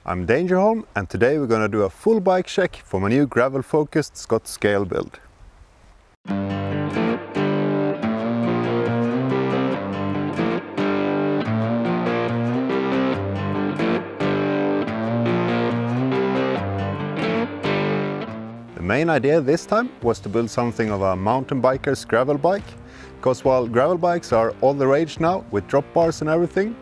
I'm Dangerholm, and today we're going to do a full bike check for my new gravel-focused Scott scale build. The main idea this time was to build something of a mountain biker's gravel bike, because while gravel bikes are all the rage now with drop bars and everything,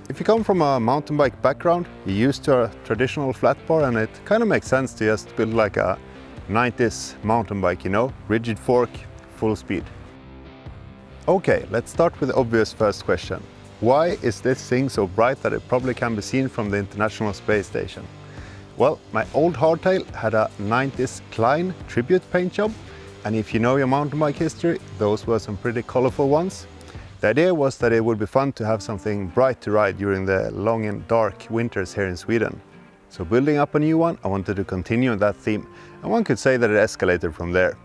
if you come from a mountain bike background, you're used to a traditional flat bar, and it kind of makes sense to just build like a 90s mountain bike, you know, rigid fork, full speed. Okay, let's start with the obvious first question. Why is this thing so bright that it probably can be seen from the International Space Station? Well, my old hardtail had a 90s Klein tribute paint job, and if you know your mountain bike history, those were some pretty colorful ones. The idea was that it would be fun to have something bright to ride during the long and dark winters here in Sweden. So building up a new one, I wanted to continue on that theme, and one could say that it escalated from there.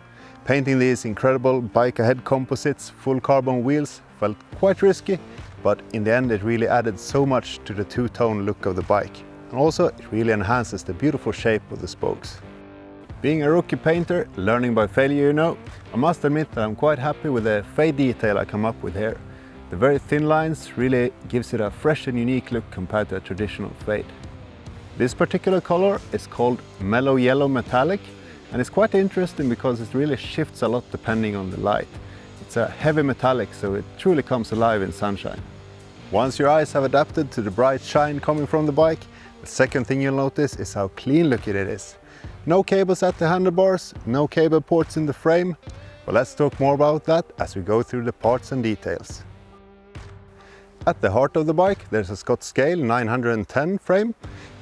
Painting these incredible bike ahead composites, full carbon wheels, felt quite risky, but in the end it really added so much to the two-tone look of the bike. And also it really enhances the beautiful shape of the spokes. Being a rookie painter, learning by failure, you know, I must admit that I'm quite happy with the fade detail I come up with here. The very thin lines really gives it a fresh and unique look compared to a traditional fade. This particular color is called Mellow Yellow Metallic, and it's quite interesting because it really shifts a lot depending on the light. It's a heavy metallic, so it truly comes alive in sunshine. Once your eyes have adapted to the bright shine coming from the bike, the second thing you'll notice is how clean looking it is. No cables at the handlebars, no cable ports in the frame. Well, let's talk more about that as we go through the parts and details. At the heart of the bike there's a Scott Scale 910 frame,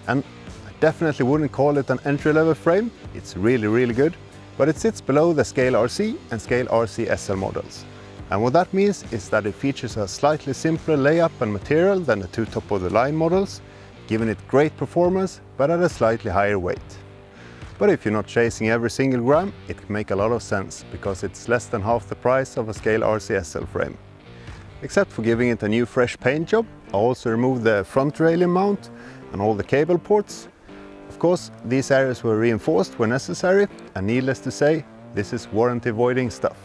and I definitely wouldn't call it an entry-level frame. It's really good, but it sits below the Scale RC and Scale RC SL models. And what that means is that it features a slightly simpler layup and material than the two top-of-the-line models, giving it great performance but at a slightly higher weight. But if you're not chasing every single gram, it can make a lot of sense, because it's less than half the price of a Scale RC SL frame. Except for giving it a new fresh paint job, I also removed the front railing mount and all the cable ports. Of course, these areas were reinforced where necessary, and needless to say, this is warranty voiding stuff.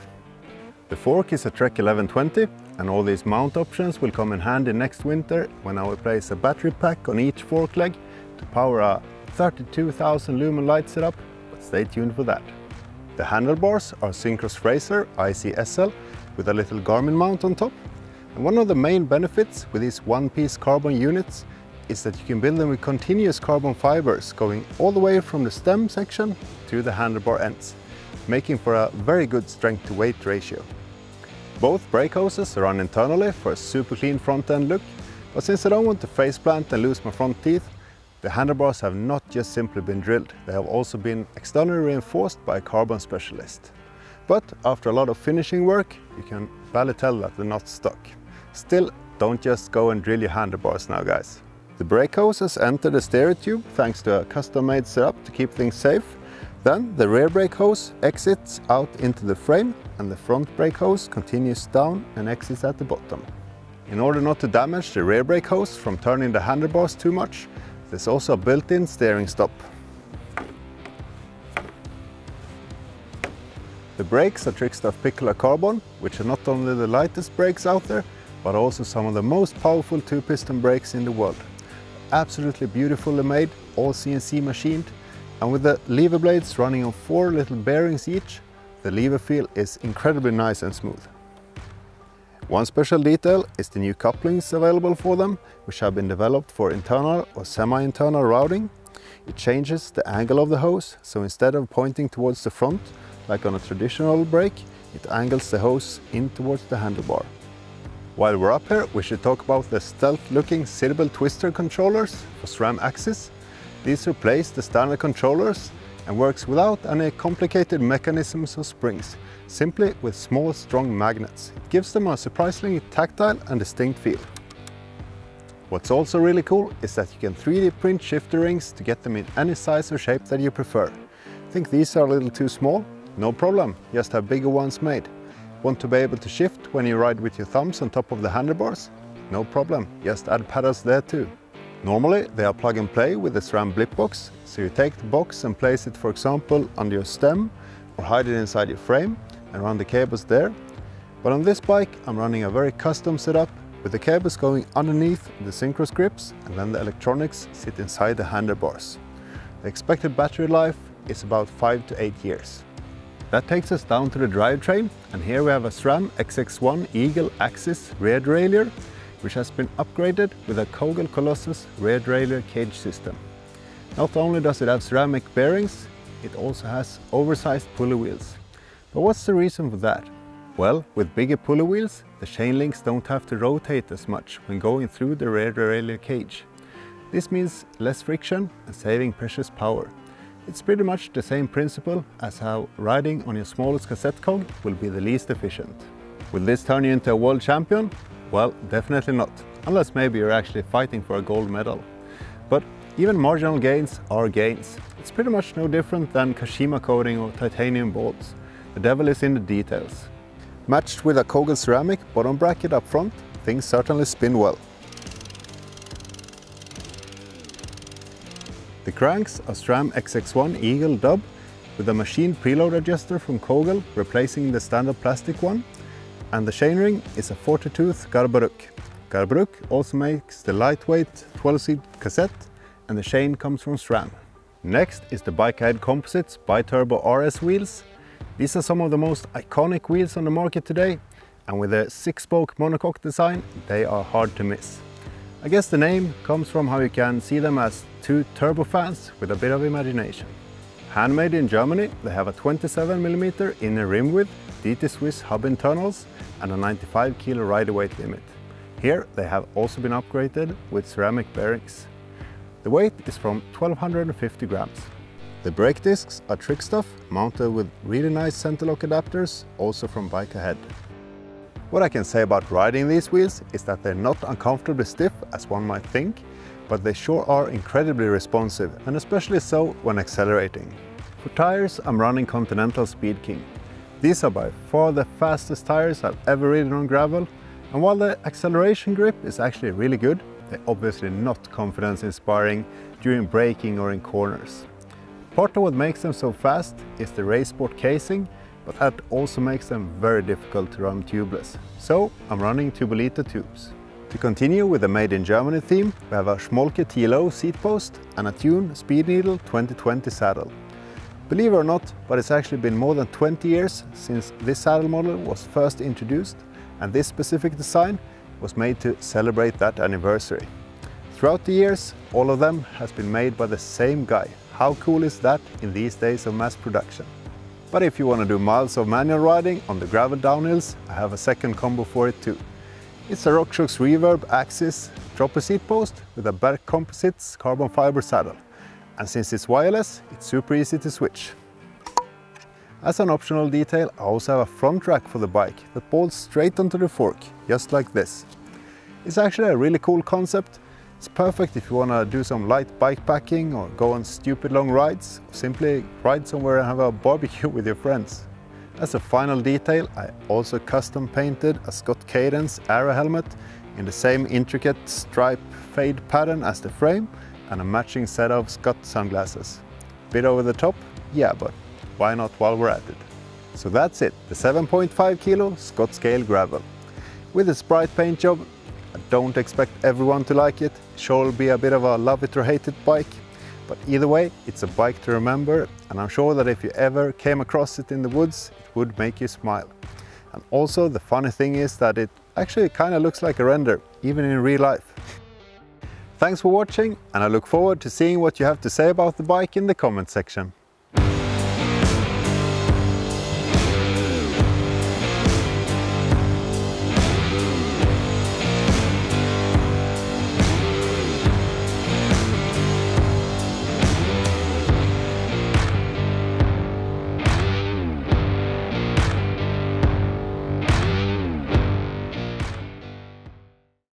The fork is a Trek 1120, and all these mount options will come in handy next winter when I will place a battery pack on each fork leg to power a 32,000 lumen light setup, but stay tuned for that. The handlebars are Synchros Fraser ICSL with a little Garmin mount on top. And one of the main benefits with these one-piece carbon units is that you can build them with continuous carbon fibers going all the way from the stem section to the handlebar ends, making for a very good strength to weight ratio. Both brake hoses are run internally for a super clean front end look, but since I don't want to face plant and lose my front teeth, the handlebars have not just simply been drilled, they have also been externally reinforced by a carbon specialist. But after a lot of finishing work, you can barely tell that they're not stuck. Still, don't just go and drill your handlebars now, guys. The brake hoses enter the stereo tube thanks to a custom-made setup to keep things safe. Then the rear brake hose exits out into the frame, and the front brake hose continues down and exits at the bottom. In order not to damage the rear brake hose from turning the handlebars too much, there's also a built-in steering stop. The brakes are Trickstuff Picola Carbon, which are not only the lightest brakes out there, but also some of the most powerful two-piston brakes in the world. Absolutely beautifully made, all CNC machined, and with the lever blades running on 4 little bearings each, the lever feel is incredibly nice and smooth. One special detail is the new couplings available for them, which have been developed for internal or semi-internal routing. It changes the angle of the hose, so instead of pointing towards the front, like on a traditional brake, it angles the hose in towards the handlebar. While we're up here, we should talk about the stealth-looking sittable twister controllers for SRAM axis. These replace the standard controllers and works without any complicated mechanisms or springs, simply with small, strong magnets. It gives them a surprisingly tactile and distinct feel. What's also really cool is that you can 3D print shifter rings to get them in any size or shape that you prefer. Think these are a little too small? No problem, just have bigger ones made. Want to be able to shift when you ride with your thumbs on top of the handlebars? No problem, just add pedals there too. Normally they are plug and play with the SRAM blip box, so you take the box and place it, for example, under your stem or hide it inside your frame and run the cables there. But on this bike I'm running a very custom setup with the cables going underneath the synchro grips and then the electronics sit inside the handlebars. The expected battery life is about 5 to 8 years. That takes us down to the drivetrain, and here we have a SRAM XX1 Eagle Axis rear derailleur, which has been upgraded with a Kogel Colossus rear derailleur cage system. Not only does it have ceramic bearings, it also has oversized pulley wheels. But what's the reason for that? Well, with bigger pulley wheels, the chain links don't have to rotate as much when going through the rear derailleur cage. This means less friction and saving precious power. It's pretty much the same principle as how riding on your smallest cassette cog will be the least efficient. Will this turn you into a world champion? Well, definitely not, unless maybe you're actually fighting for a gold medal. But even marginal gains are gains. It's pretty much no different than Kashima coating or titanium bolts. The devil is in the details. Matched with a Kogel ceramic bottom bracket up front, things certainly spin well. The cranks are SRAM XX1 Eagle Dub with a machined preload adjuster from Kogel replacing the standard plastic one. And the chainring is a 40-tooth Garbaruk. Garbaruk also makes the lightweight 12-seat cassette, and the chain comes from SRAM. Next is the Bikehead Composites Bi-Turbo RS wheels. These are some of the most iconic wheels on the market today, and with a 6-spoke monocoque design, they are hard to miss. I guess the name comes from how you can see them as two turbofans with a bit of imagination. Handmade in Germany, they have a 27mm inner rim width, DT Swiss hub internals, and a 95 kg rider weight limit. Here they have also been upgraded with ceramic bearings. The weight is from 1250 grams. The brake discs are trick stuff, mounted with really nice center lock adapters, also from Bikehead. What I can say about riding these wheels is that they're not uncomfortably stiff as one might think, but they sure are incredibly responsive, and especially so when accelerating. For tires, I'm running Continental Speed King. These are by far the fastest tires I've ever ridden on gravel, and while the acceleration grip is actually really good, they're obviously not confidence inspiring during braking or in corners. Part of what makes them so fast is the race sport casing, but that also makes them very difficult to run tubeless. So I'm running Tubolito tubes. To continue with the Made in Germany theme, we have a Schmolke TLO seat post and a Thun Speed Needle 2020 saddle. Believe it or not, but it's actually been more than 20 years since this saddle model was first introduced, and this specific design was made to celebrate that anniversary. Throughout the years, all of them has been made by the same guy. How cool is that in these days of mass production? But if you want to do miles of manual riding on the gravel downhills, I have a second combo for it too. It's a RockShox Reverb Axis dropper seat post with a Berg Composites carbon fiber saddle. And since it's wireless, it's super easy to switch. As an optional detail, I also have a front rack for the bike that bolts straight onto the fork, just like this. It's actually a really cool concept. It's perfect if you want to do some light bike packing or go on stupid long rides, or simply ride somewhere and have a barbecue with your friends. As a final detail, I also custom painted a Scott Cadence aero helmet in the same intricate stripe fade pattern as the frame, and a matching set of Scott sunglasses. Bit over the top? Yeah, but why not while we're at it? So that's it, the 7.5 kilo Scott Scale Gravel. With its bright paint job, I don't expect everyone to like it. Sure will be a bit of a love it or hate it bike, but either way, it's a bike to remember, and I'm sure that if you ever came across it in the woods, it would make you smile. And also the funny thing is that it actually kind of looks like a render, even in real life. Thanks for watching, and I look forward to seeing what you have to say about the bike in the comment section.